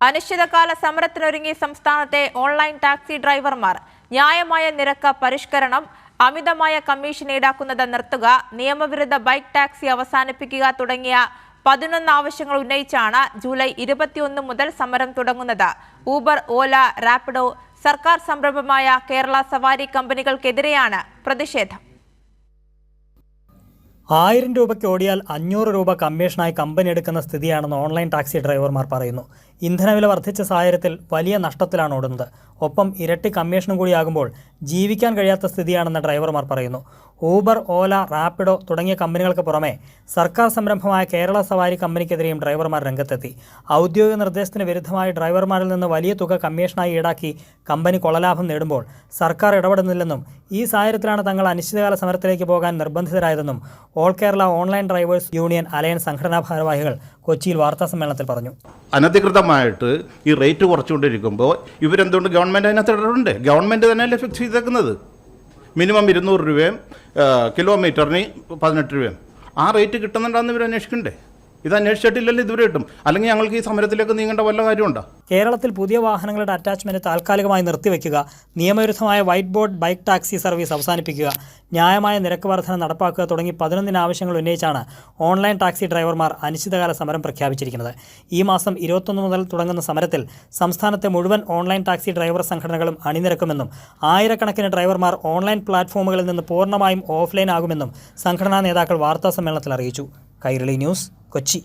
അനിശ്ചിതകാല സമരത്തിനൊരുങ്ങി സംസ്ഥാനത്തെ online taxi ഡ്രൈവർമാർ. ന്യായമായ നിരക്ക് പരിഷ്കരണം, അമിതമായ കമ്മീഷൻ ഈടാക്കുന്നത് നിർത്തുക, നിയമവിരുദ്ധ ബൈക്ക് ടാക്സി അവസാനിപ്പിക്കുക തുടങ്ങിയ 11 ആവശ്യങ്ങൾ ഉന്നയിച്ചാണ് ജൂലൈ 21 മുതൽ സമരം തുടങ്ങുന്നത്. ഊബർ, ഓല, റാപ്പിഡോ, സർക്കാർ സംരംഭമായ കേരള സവാരി കമ്പനികൾക്കെതിരെയാണ് പ്രതിഷേധം. 1000 രൂപയ്ക്ക് ഓടിയാൽ 500 രൂപ കമ്മീഷനായി കമ്പനി എടുക്കുന്ന സ്ഥിതിയാണെന്ന് ഓൺലൈൻ ടാക്സി ഡ്രൈവർമാർ പറയുന്നു. ഇന്ധനവില വർദ്ധിച്ച സാഹചര്യത്തിൽ വലിയ നഷ്ടത്തിലാണ് ഓടുന്നത്. ഒപ്പം ഇരട്ടി കമ്മീഷനും കൂടിയാകുമ്പോൾ ജീവിക്കാൻ കഴിയാത്ത സ്ഥിതിയാണെന്ന് ഡ്രൈവർമാർ പറയുന്നു. ഊബർ, ഓല, റാപ്പിഡോ തുടങ്ങിയ കമ്പനികൾക്ക് പുറമെ സർക്കാർ സംരംഭമായ കേരള സവാരി കമ്പനിക്കെതിരെയും ഡ്രൈവർമാർ രംഗത്തെത്തി. ഔദ്യോഗിക നിർദ്ദേശത്തിന് വിരുദ്ധമായി ഡ്രൈവർമാരിൽ നിന്ന് വലിയ തുക കമ്മീഷനായി ഈടാക്കി കമ്പനി കൊള്ളലാഭം നേടുമ്പോൾ സർക്കാർ ഇടപെടുന്നില്ലെന്നും ഈ സാഹചര്യത്തിലാണ് തങ്ങൾ അനിശ്ചിതകാല സമരത്തിലേക്ക് പോകാൻ നിർബന്ധിതരായതെന്നും all Kerala online drivers union alliance സംഘടനാ ഭാരവാഹികൾ കൊച്ചിയിൽ വാർത്താസമ്മേളനത്തിൽ പറഞ്ഞു. അനധികൃതമായിട്ട് ഈ റേറ്റ് കുറച്ചുകൊണ്ടിരിക്കുമ്പോൾ ഇവരെന്തുകൊണ്ട് ഗവൺമെൻറ് അതിനകത്ത് ഇടപെടണ്ടേ? ഗവൺമെൻറ് തന്നെയല്ലേ ഫിക്സ് ചെയ്തേക്കുന്നത്. മിനിമം 200 രൂപയും കിലോമീറ്ററിന് 18 രൂപയും. ആ റേറ്റ് കിട്ടുന്നുണ്ടെന്ന് ഇവർ അന്വേഷിക്കണ്ടേ? ഇത് അന്വേഷിച്ചിട്ടില്ലല്ലോ ഇതുവരെ കിട്ടും. അല്ലെങ്കിൽ ഞങ്ങൾക്ക് ഈ സമരത്തിലേക്ക് നീങ്ങേണ്ട വല്ല കാര്യമുണ്ടോ? കേരളത്തിൽ പുതിയ വാഹനങ്ങളുടെ അറ്റാച്ച്മെന്റ് താൽക്കാലികമായി നിർത്തിവെക്കുക, നിയമവിരുദ്ധമായ white board bike taxi service അവസാനിപ്പിക്കുക, ന്യായമായ നിരക്ക് വർധന നടപ്പാക്കുക തുടങ്ങി 11 ആവശ്യങ്ങൾ ഉന്നയിച്ചാണ് ഓൺലൈൻ ടാക്സി ഡ്രൈവർമാർ അനിശ്ചിതകാല സമരം പ്രഖ്യാപിച്ചിരിക്കുന്നത്. ഈ മാസം 21 മുതൽ തുടങ്ങുന്ന സമരത്തിൽ സംസ്ഥാനത്തെ മുഴുവൻ ഓൺലൈൻ ടാക്സി ഡ്രൈവർ സംഘടനകളും അണിനിരക്കുമെന്നും ആയിരക്കണക്കിന് ഡ്രൈവർമാർ ഓൺലൈൻ പ്ലാറ്റ്ഫോമുകളിൽ നിന്ന് പൂർണ്ണമായും ഓഫ്ലൈൻ ആകുമെന്നും സംഘടനാ നേതാക്കൾ വാർത്താസമ്മേളനത്തിൽ അറിയിച്ചു. കൈരളി ന്യൂസ്, കൊച്ചി.